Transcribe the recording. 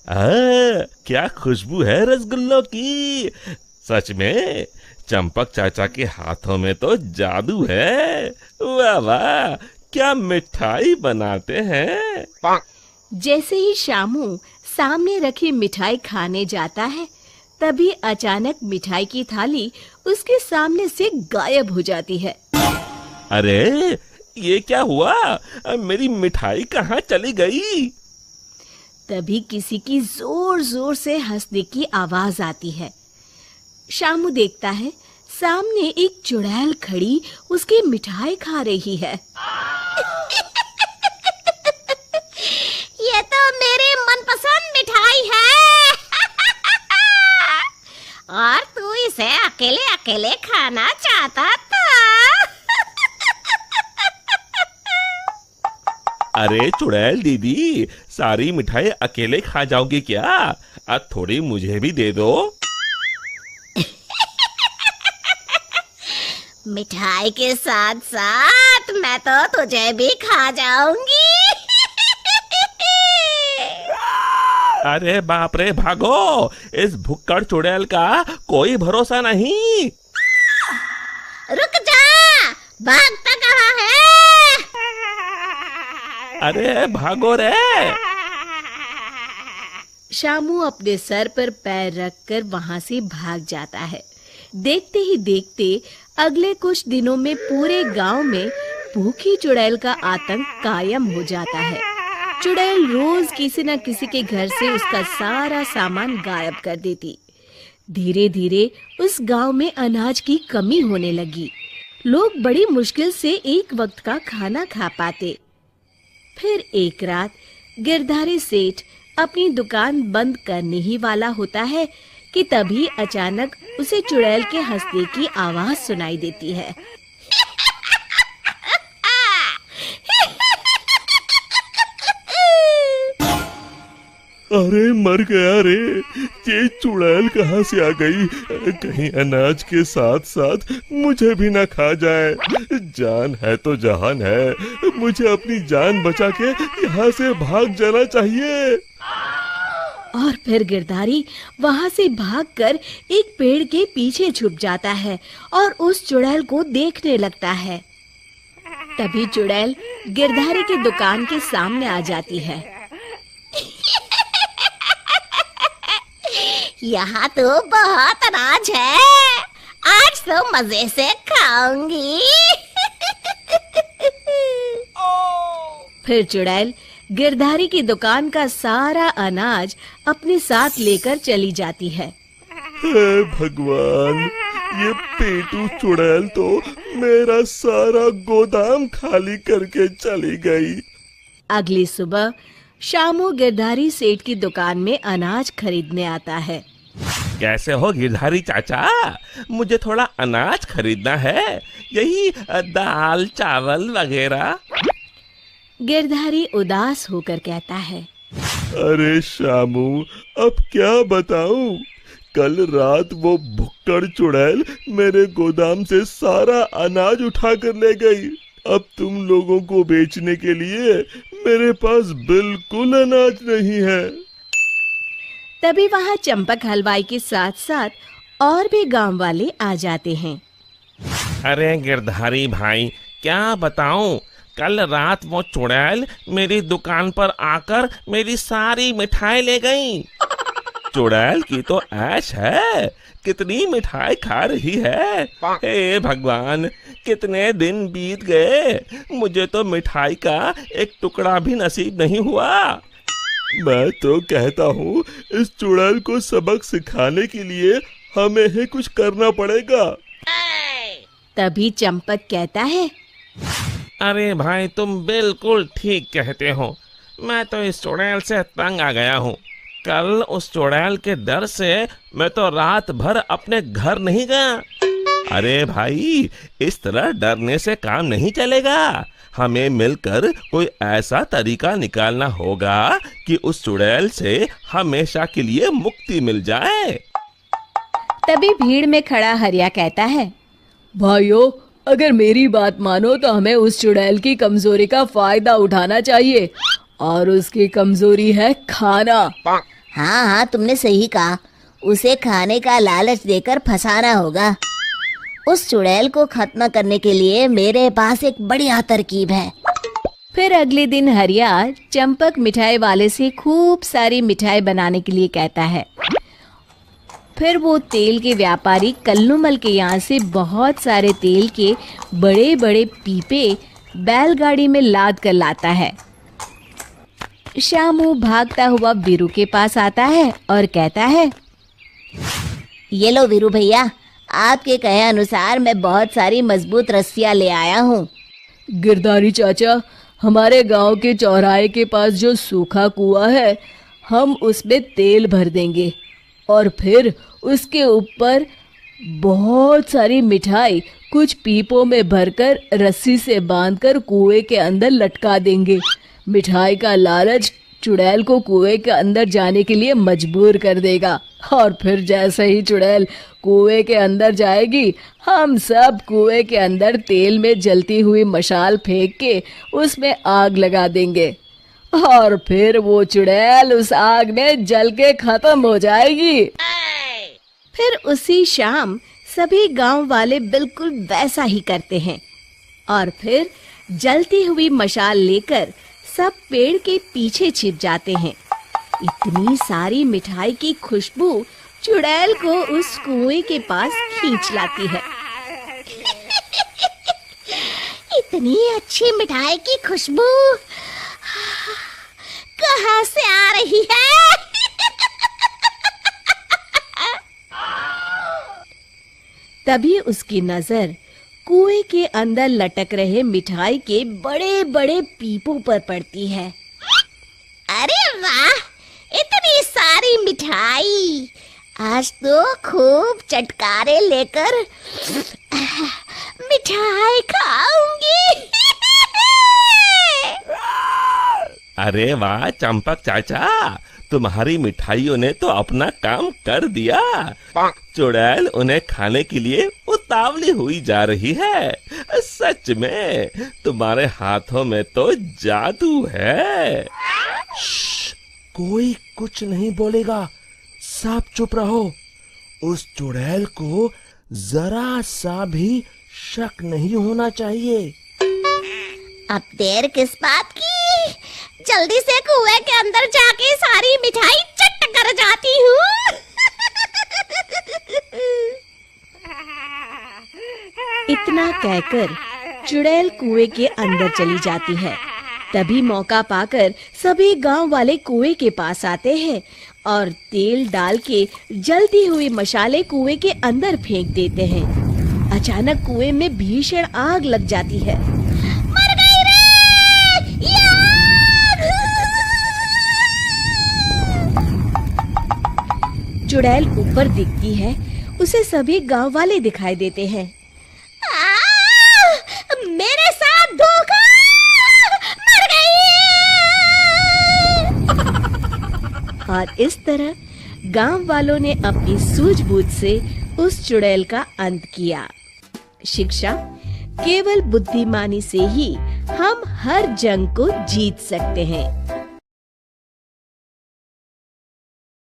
क्या खुशबू है रसगुल्लों की। सच में चंपक चाचा के हाथों में तो जादू है। वाह वाह, क्या मिठाई बनाते हैं। जैसे ही शामू सामने रखी मिठाई खाने जाता है, तभी अचानक मिठाई की थाली उसके सामने से गायब हो जाती है। अरे ये क्या हुआ, मेरी मिठाई कहाँ चली गई। तभी किसी की जोर जोर से हंसने की आवाज आती है। शामू देखता है सामने एक चुड़ैल खड़ी उसकी मिठाई खा रही है। ये तो मेरी मनपसंद मिठाई है। और तू इसे अकेले अकेले खाना चाहता था। अरे चुड़ैल दीदी, सारी मिठाई अकेले खा जाओगी क्या? अब थोड़ी मुझे भी दे दो। मिठाई के साथ साथ मैं तो तुझे भी खा जाऊंगी। अरे बाप रे, भागो, इस भुक्कड़ चुड़ैल का कोई भरोसा नहीं। रुक जा, भागता कहाँ है? अरे भागो रे। शामू अपने सर पर पैर रखकर वहां से भाग जाता है। देखते ही देखते अगले कुछ दिनों में पूरे गांव में भूखी चुड़ैल का आतंक कायम हो जाता है। चुड़ैल रोज किसी न किसी के घर से उसका सारा सामान गायब कर देती। धीरे धीरे उस गांव में अनाज की कमी होने लगी। लोग बड़ी मुश्किल से एक वक्त का खाना खा पाते। फिर एक रात गिरधारी सेठ अपनी दुकान बंद करने ही वाला होता है कि तभी अचानक उसे चुड़ैल के हंसने की आवाज सुनाई देती है। अरे मर गया रे, ये चुड़ैल कहाँ से आ गई? कहीं अनाज के साथ साथ मुझे भी ना खा जाए। जान है तो जहान है, मुझे अपनी जान बचा के यहाँ से भाग जाना चाहिए। और फिर गिरधारी वहां से भागकर एक पेड़ के पीछे छुप जाता है और उस चुड़ैल को देखने लगता है। तभी चुड़ैल गिरधारी की दुकान के सामने आ जाती है। यहाँ तो बहुत अनाज है, आज तो मजे से खाऊंगी। फिर चुड़ैल गिरधारी की दुकान का सारा अनाज अपने साथ लेकर चली जाती है। हे भगवान, ये पेटू चुड़ैल तो मेरा सारा गोदाम खाली करके चली गई। अगली सुबह शामू गिरधारी सेठ की दुकान में अनाज खरीदने आता है। कैसे हो गिरधारी चाचा, मुझे थोड़ा अनाज खरीदना है, यही दाल चावल वगैरह। गिरधारी उदास होकर कहता है, अरे शामू, अब क्या बताऊं? कल रात वो भुक्कड़ चुड़ैल मेरे गोदाम से सारा अनाज उठा कर ले गई। अब तुम लोगों को बेचने के लिए मेरे पास बिल्कुल अनाज नहीं है। तभी वहां चंपक हलवाई के साथ साथ और भी गांव वाले आ जाते हैं। अरे गिरधारी भाई, क्या बताऊं, कल रात वो चुड़ैल मेरी दुकान पर आकर मेरी सारी मिठाई ले गई। चुड़ैल की तो ऐश है, कितनी मिठाई खा रही है। हे भगवान, कितने दिन बीत गए, मुझे तो मिठाई का एक टुकड़ा भी नसीब नहीं हुआ। मैं तो कहता हूँ इस चुड़ैल को सबक सिखाने के लिए हमें ही कुछ करना पड़ेगा। तभी चंपक कहता है, अरे भाई, तुम बिल्कुल ठीक कहते हो। मैं तो इस चुड़ैल से तंग आ गया हूँ। कल उस चुड़ैल के डर से मैं तो रात भर अपने घर नहीं गया। अरे भाई, इस तरह डरने से काम नहीं चलेगा। हमें मिलकर कोई ऐसा तरीका निकालना होगा कि उस चुड़ैल से हमेशा के लिए मुक्ति मिल जाए। तभी भीड़ में खड़ा हरिया कहता है, भाइयों, अगर मेरी बात मानो तो हमें उस चुड़ैल की कमजोरी का फायदा उठाना चाहिए, और उसकी कमजोरी है खाना। हाँ हाँ, तुमने सही कहा। उसे खाने का लालच देकर फंसाना होगा। उस चुड़ैल को खत्म करने के लिए मेरे पास एक बढ़िया तरकीब है। फिर अगले दिन हरिया चंपक मिठाई वाले से खूब सारी मिठाई बनाने के लिए कहता है। फिर वो तेल के व्यापारी कल्लूमल के यहाँ से बहुत सारे तेल के बड़े बड़े पीपे बैलगाड़ी में लाद कर लाता है। शामू भागता हुआ वीरू के पास आता है और कहता है, ये लो वीरू भैया, आपके कहे अनुसार मैं बहुत सारी मजबूत रस्सियाँ ले आया हूँ। गिरधारी चाचा, हमारे गांव के चौराहे के पास जो सूखा कुआं है, हम उसमें तेल भर देंगे और फिर उसके ऊपर बहुत सारी मिठाई कुछ पीपों में भरकर रस्सी से बांधकर कुएं के अंदर लटका देंगे। मिठाई का लालच चुड़ैल को कुएं के अंदर जाने के लिए मजबूर कर देगा और फिर जैसे ही चुड़ैल कुएं के अंदर जाएगी, हम सब कुएं के अंदर तेल में जलती हुई मशाल फेंक के उसमें आग लगा देंगे और फिर वो चुड़ैल उस आग में जल के खत्म हो जाएगी। फिर उसी शाम सभी गांव वाले बिल्कुल वैसा ही करते हैं और फिर जलती हुई मशाल लेकर सब पेड़ के पीछे छिप जाते हैं। इतनी सारी मिठाई की खुशबू चुड़ैल को उस कुएं के पास खींच लाती है। इतनी अच्छी मिठाई की खुशबू कहाँ से आ रही है? तभी उसकी नजर कुएं के अंदर लटक रहे मिठाई के बड़े बड़े पीपों पर पड़ती है। अरे वाह, इतनी सारी मिठाई! आज तो खूब चटकारे लेकर मिठाई खाऊंगी। अरे वाह चंपक चाचा, तुम्हारी मिठाइयों ने तो अपना काम कर दिया। चुड़ैल उन्हें खाने के लिए उतावली हुई जा रही है। सच में तुम्हारे हाथों में तो जादू है। कोई कुछ नहीं बोलेगा, सब चुप रहो। उस चुड़ैल को जरा सा भी शक नहीं होना चाहिए। अब देर किस बात की? जल्दी से कुएं के अंदर जाके सारी मिठाई चट कर जाती हूँ। इतना कहकर चुड़ैल कुएं के अंदर चली जाती है। तभी मौका पाकर सभी गांव वाले कुएं के पास आते हैं और तेल डाल के जलती हुई मशाले कुएं के अंदर फेंक देते हैं। अचानक कुएं में भीषण आग लग जाती है। मर गई रे! चुड़ैल ऊपर दिखती है, उसे सभी गांव वाले दिखाई देते हैं। मेरे साथ धोखा! मर गई! और इस तरह गांव वालों ने अपनी सूझबूझ से उस चुड़ैल का अंत किया। शिक्षा, केवल बुद्धिमानी से ही हम हर जंग को जीत सकते हैं।